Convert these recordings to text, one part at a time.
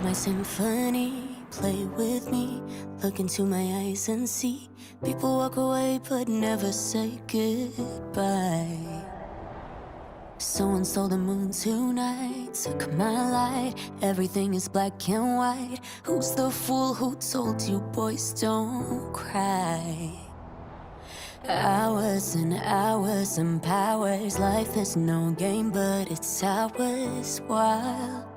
out my symphony, play with me, look into my eyes and see. People walk away but never say goodbye. Someone stole the moon tonight, took my light. Everything is black and white. Who's the fool who told you boys don't cry? Hours and hours and powers. Life is no game, but it's ours. While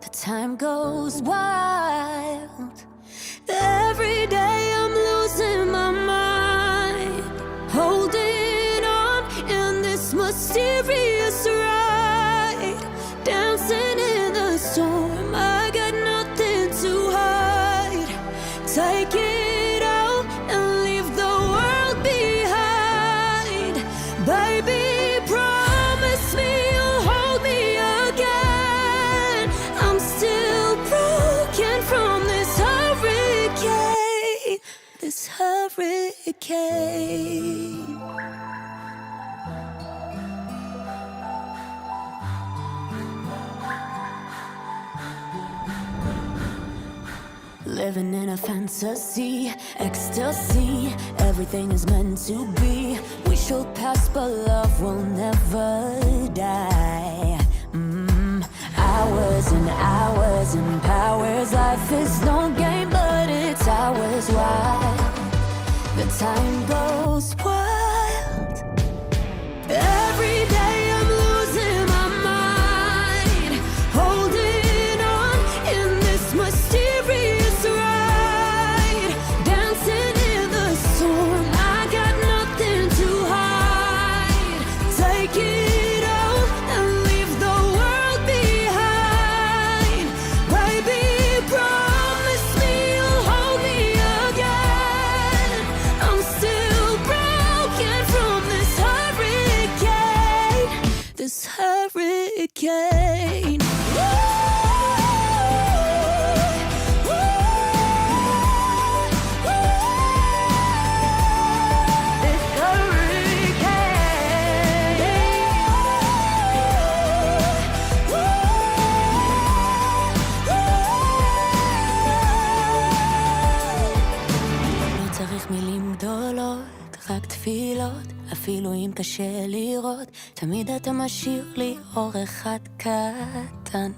the time goes wild, every day I'm losing my mind, holding on in this mysterious ride, dancing in the storm. I got nothing to hide. Take it out and leave the world behind. Baby, promise me you'll hold me again. I'm still broken from this hurricane, this hurricane. Living in a fantasy, ecstasy. Everything is meant to be. We shall pass, but love will never die. Hours and hours and powers. Life is no game, but it's ours. Why the time goes wild. Every day I'm losing my mind, holding on in this mysterious ride, dancing in the storm. I got nothing to hide. Take it out and leave the world behind. Baby, promise me you'll hold me again. I'm still broken from this hurricane, this hurricane. מילים גדולות, רק תפילות, אפילו אם קשה לראות, תמיד אתה משאיר לי אור אחד קטן.